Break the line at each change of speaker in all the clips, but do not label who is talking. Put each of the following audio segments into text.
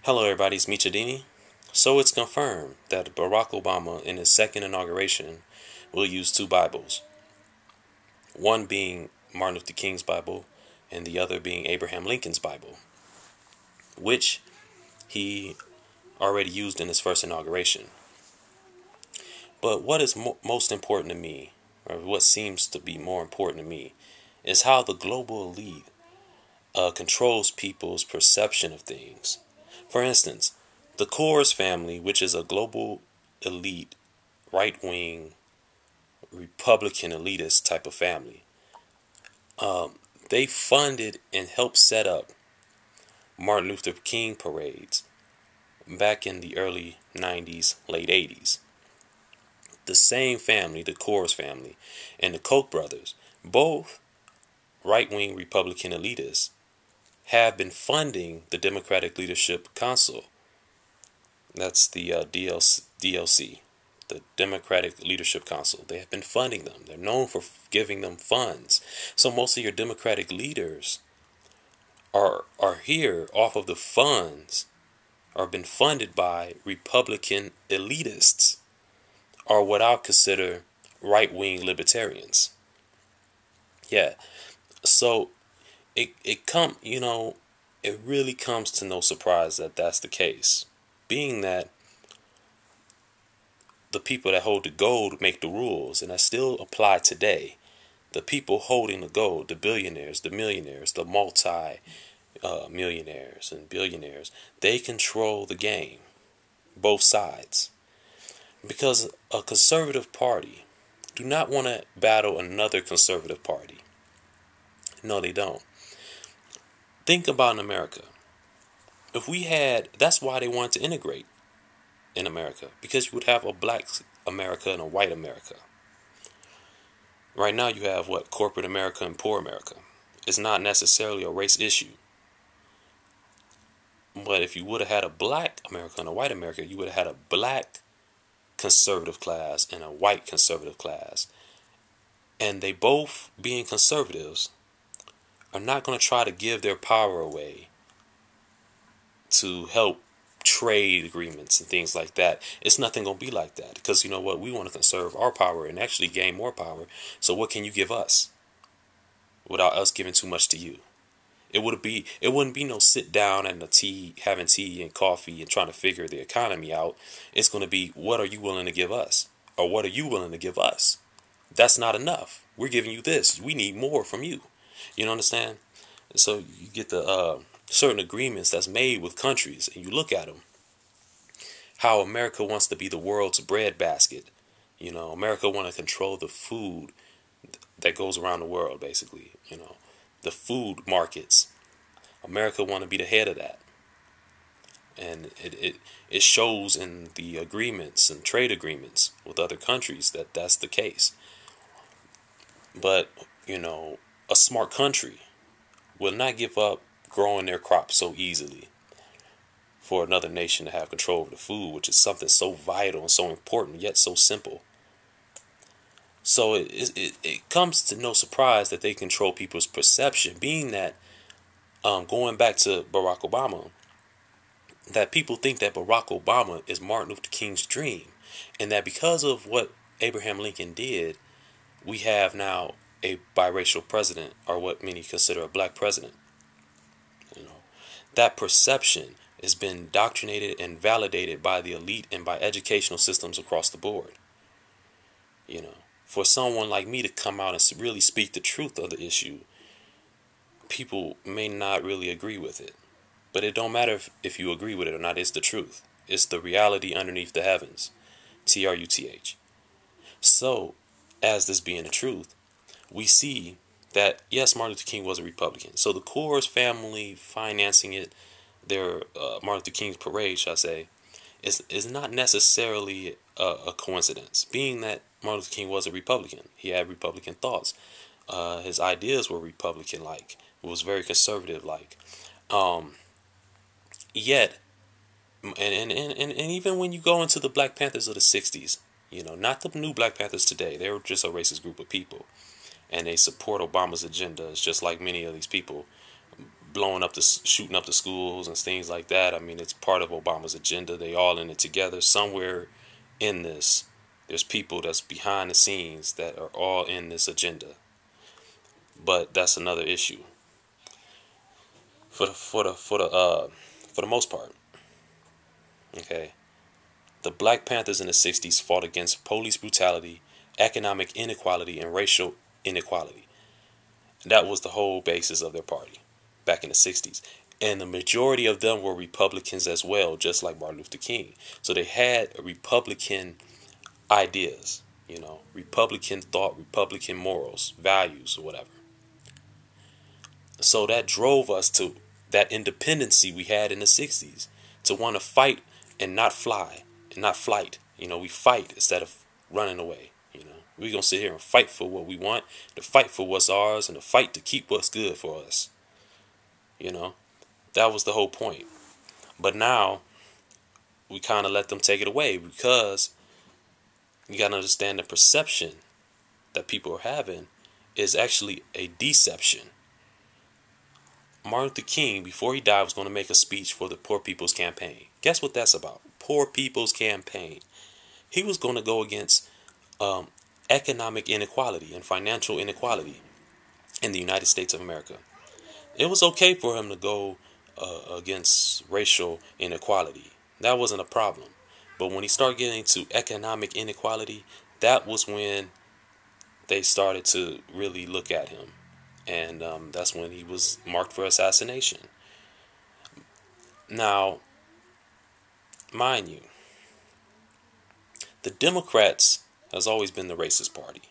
Hello everybody, it's Michadini. So it's confirmed that Barack Obama in his second inauguration will use two Bibles. One being Martin Luther King's Bible and the other being Abraham Lincoln's Bible, which he already used in his first inauguration. But what is most important to me, or what seems to be more important to me, is how the global elite controls people's perception of things. For instance, the Coors Family, which is a global elite, right-wing, Republican elitist type of family, they funded and helped set up Martin Luther King parades back in the early 90s, late 80s. The same family, the Coors family, and the Koch brothers, both right-wing Republican elitists, have been funding the Democratic Leadership Council. That's the DLC, the Democratic Leadership Council. They have been funding them. They're known for giving them funds. So most of your Democratic leaders are here off of the funds, or been funded by Republican elitists, or what I'll consider right-wing libertarians. Yeah, so it really comes to no surprise that that's the case, being that the people that hold the gold make the rules, and that still apply today. The people holding the gold, the billionaires, the millionaires, the multi-millionaires and billionaires, they control the game, both sides. Because a conservative party do not want to battle another conservative party. No, they don't. Think about in America. That's why they want to integrate in America, because you would have a black America and a white America. Right now you have corporate America and poor America. It's not necessarily a race issue. But if you would have had a black America and a white America, you would have had a black conservative class and a white conservative class. And they both, being conservatives, are not going to try to give their power away to help trade agreements and things like that. It's nothing going to be like that, because you know what? We want to conserve our power and actually gain more power. So what can you give us without us giving too much to you? It wouldn't be no sit down and having tea and coffee and trying to figure the economy out. It's going to be, what are you willing to give us? Or what are you willing to give us? That's not enough. We're giving you this. We need more from you. You understand? So you get the certain agreements that's made with countries, and you look at them. How America wants to be the world's breadbasket. America want to control the food that goes around the world, basically. The food markets. America want to be the head of that. And it shows in the agreements and trade agreements with other countries that that's the case. But, a smart country will not give up growing their crops so easily for another nation to have control over the food, which is something so vital and so important, yet so simple. So it comes to no surprise that they control people's perception, being that, going back to Barack Obama, that people think that Barack Obama is Martin Luther King's dream, and that because of what Abraham Lincoln did, we have now a biracial president, or what many consider a black president. That perception has been indoctrinated and validated by the elite and by educational systems across the board. For someone like me to come out and really speak the truth of the issue, people may not really agree with it. But it don't matter if you agree with it or not. It's the truth. It's the reality underneath the heavens. TRUTH. So, as this being the truth, we see that, yes, Martin Luther King was a Republican. So the Coors family financing it, their Martin Luther King's parade, shall I say, is not necessarily a coincidence, being that Martin Luther King was a Republican. He had Republican thoughts. His ideas were Republican-like. It was very conservative-like. Yet, and even when you go into the Black Panthers of the 60s, not the new Black Panthers today, they were just a racist group of people. And they support Obama's agenda, just like many of these people shooting up the schools and things like that. I mean, it's part of Obama's agenda. They all in it together. Somewhere in this, there's people that's behind the scenes that are all in this agenda. But that's another issue. For the most part, okay. The Black Panthers in the 60s fought against police brutality, economic inequality, and racial inequality. That was the whole basis of their party back in the 60s. And the majority of them were Republicans as well, just like Martin Luther King. So they had Republican ideas, Republican thought, Republican morals, values, or whatever. So that drove us to that independency we had in the 60s, to want to fight and not fly and not flight. We fight instead of running away. We're going to sit here and fight for what we want, to fight for what's ours, and to fight to keep what's good for us. That was the whole point. But now we kind of let them take it away, because you got to understand the perception that people are having is actually a deception. Martin Luther King, before he died, was going to make a speech for the Poor People's Campaign. Guess what that's about? Poor People's Campaign. He was going to go against economic inequality and financial inequality in the United States of America. It was okay for him to go against racial inequality. That wasn't a problem. But when he started getting to economic inequality, that was when they started to really look at him. And that's when he was marked for assassination. Now, mind you, the Democrats has always been the racist party.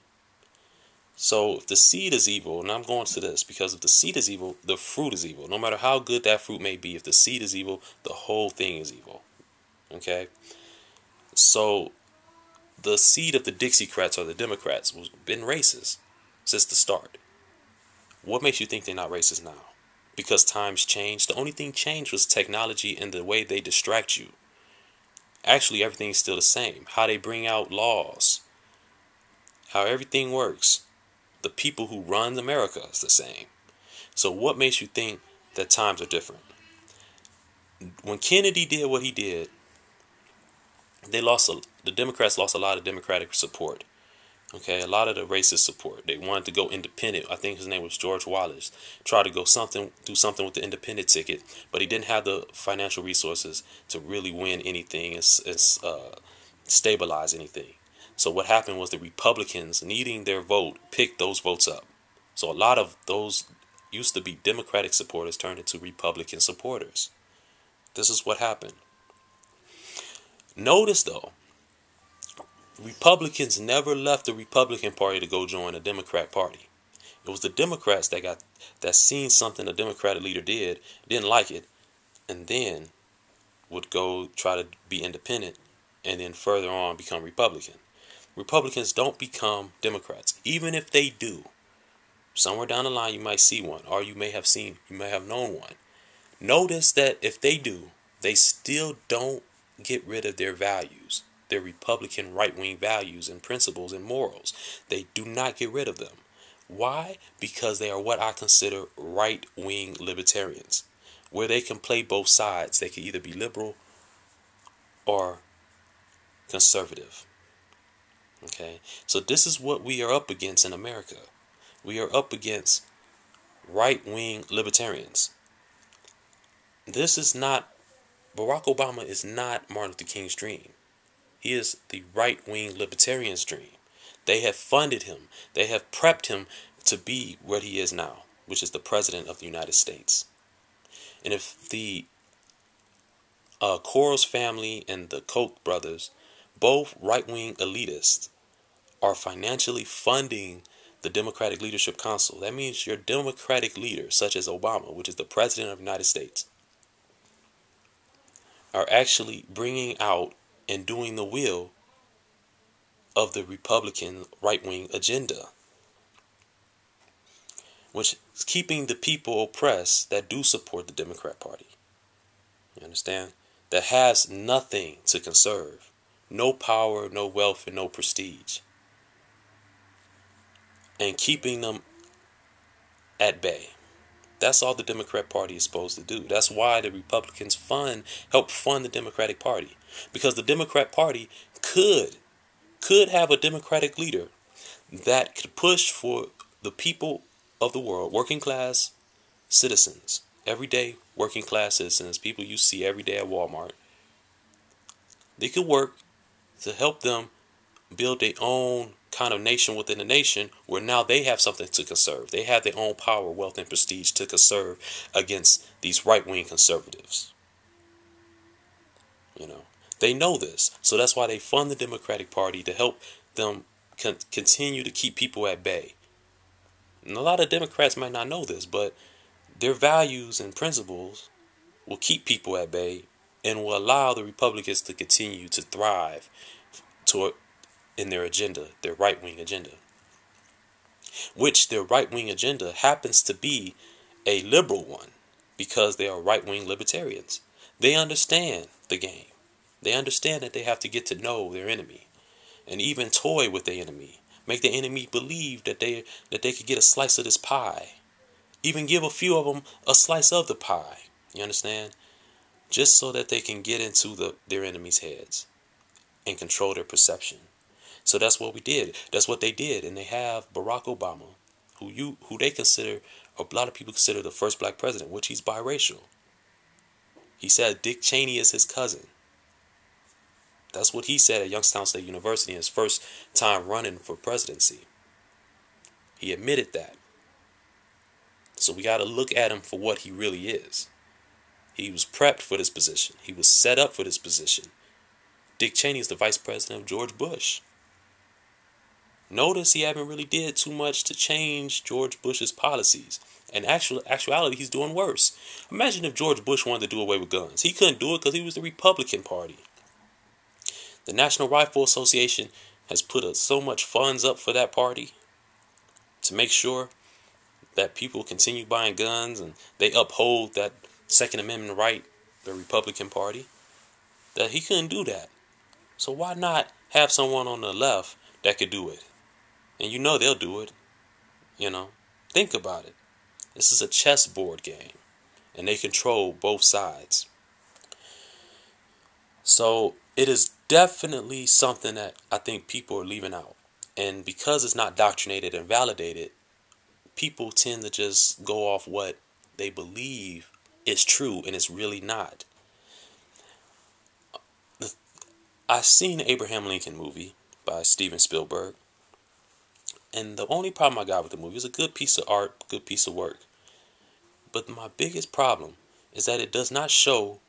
So if the seed is evil, and I'm going to this, because if the seed is evil, the fruit is evil. No matter how good that fruit may be, if the seed is evil, the whole thing is evil. Okay? So the seed of the Dixiecrats or the Democrats has been racist since the start. What makes you think they're not racist now? Because times changed. The only thing changed was technology and the way they distract you. Actually, everything's still the same. How they bring out laws, how everything works. The people who run America is the same. So what makes you think that times are different? When Kennedy did what he did, the Democrats lost a lot of Democratic support. Okay, a lot of the racist support. They wanted to go independent. I think his name was George Wallace. Tried to do something with the independent ticket, but he didn't have the financial resources to really win anything and stabilize anything. So what happened was the Republicans, needing their vote, picked those votes up. So a lot of those used to be Democratic supporters turned into Republican supporters. This is what happened. Notice though, Republicans never left the Republican Party to go join the Democrat Party. It was the Democrats that seen something a Democratic leader didn't like it, and then would go try to be independent, and then further on become Republican. Republicans don't become Democrats, even if they do. Somewhere down the line you might see one, or you may have known one. Notice that if they do, they still don't get rid of their values. Their Republican right-wing values and principles and morals. They do not get rid of them. Why? Because they are what I consider right-wing libertarians, where they can play both sides. They can either be liberal or conservative. Okay, so this is what we are up against in America. We are up against right-wing libertarians. Barack Obama is not Martin Luther King's dream. He is the right-wing libertarian's dream. They have funded him. They have prepped him to be what he is now, which is the President of the United States. And if the Coors Family and the Koch brothers, both right-wing elitists, are financially funding the Democratic Leadership Council, that means your Democratic leaders, such as Obama, which is the President of the United States, are actually bringing out and doing the will of the Republican right-wing agenda, which is keeping the people oppressed that do support the Democrat Party. You understand? That has nothing to conserve. No power, no wealth, and no prestige. And keeping them at bay. That's all the Democrat Party is supposed to do. That's why the Republicans help fund the Democratic Party. Because the Democrat Party could have a Democratic leader that could push for the people of the world, working class citizens, everyday working class citizens, people you see every day at Walmart. They could work to help them build their own kind of nation within a nation where now they have something to conserve. They have their own power, wealth, and prestige to conserve against these right-wing conservatives. They know this. So that's why they fund the Democratic Party to help them continue to keep people at bay. And a lot of Democrats might not know this, but their values and principles will keep people at bay and will allow the Republicans to continue to thrive in their agenda, their right-wing agenda. Which their right-wing agenda happens to be a liberal one because they are right-wing libertarians. They understand the game. They understand that they have to get to know their enemy and even toy with the enemy. Make the enemy believe that they could get a slice of this pie. Even give a few of them a slice of the pie. You understand? Just so that they can get into their enemies' heads and control their perception. So that's what we did. That's what they did. And they have Barack Obama, who they consider, a lot of people consider the first black president, which he's biracial. He said Dick Cheney is his cousin. That's what he said at Youngstown State University in his first time running for presidency. He admitted that. So we got to look at him for what he really is. He was prepped for this position. He was set up for this position. Dick Cheney is the vice president of George Bush. Notice he haven't really did too much to change George Bush's policies. In actuality, he's doing worse. Imagine if George Bush wanted to do away with guns. He couldn't do it because he was the Republican Party. The National Rifle Association has put so much funds up for that party to make sure that people continue buying guns and they uphold that Second Amendment right, the Republican Party, that he couldn't do that. So why not have someone on the left that could do it? And they'll do it. Think about it. This is a chessboard game, and they control both sides. So it is definitely something that I think people are leaving out. And because it's not doctrinated and validated, people tend to just go off what they believe is true, and it's really not. I've seen the Abraham Lincoln movie by Steven Spielberg. And the only problem I got with the movie is a good piece of art, good piece of work. But my biggest problem is that it does not show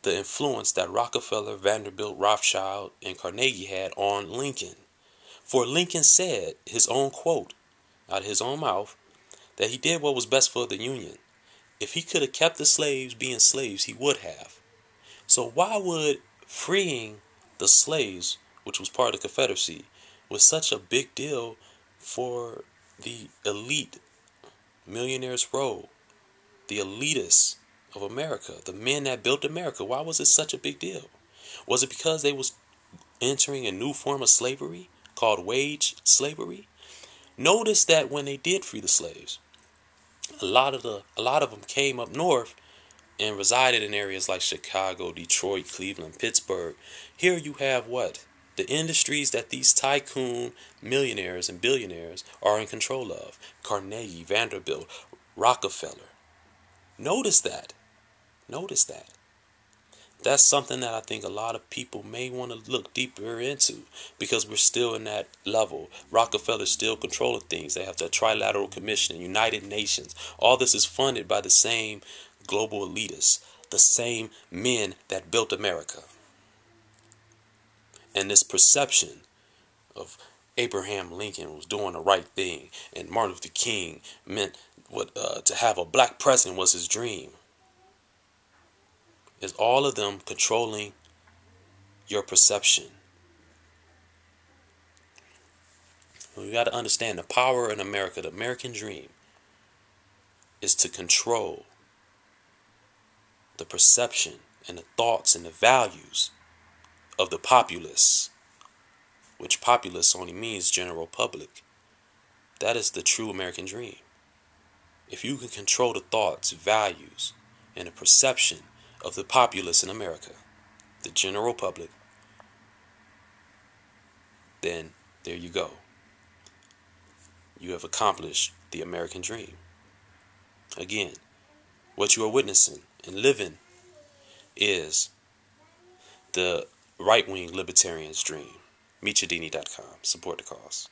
the influence that Rockefeller, Vanderbilt, Rothschild, and Carnegie had on Lincoln. For Lincoln said, his own quote, out of his own mouth, that he did what was best for the Union. If he could have kept the slaves being slaves, he would have. So why would freeing the slaves, which was part of the Confederacy, was such a big deal for the elite millionaires row, the elitists of America, the men that built America? Why was it such a big deal? Was it because they was entering a new form of slavery called wage slavery? Notice that when they did free the slaves, a lot of them came up north and resided in areas like Chicago, Detroit, Cleveland, Pittsburgh. Here you have what? The industries that these tycoon millionaires and billionaires are in control of. Carnegie, Vanderbilt, Rockefeller. Notice that. That's something that I think a lot of people may want to look deeper into, because we're still in that level. Rockefeller's still controlling things. They have the Trilateral Commission, United Nations. All this is funded by the same global elitists, the same men that built America. And this perception of Abraham Lincoln was doing the right thing and Martin Luther King meant to have a black president was his dream. Is all of them controlling your perception. We got to understand the power in America, the American dream, is to control the perception and the thoughts and the values of the populace, which populace only means general public. That is the true American dream. if you can control the thoughts, values, and the perception of the populace in America, the general public, then there you go. You have accomplished the American dream. Again, what you are witnessing and living is the right-wing libertarian's dream. MeetYadini.com. Support the cause.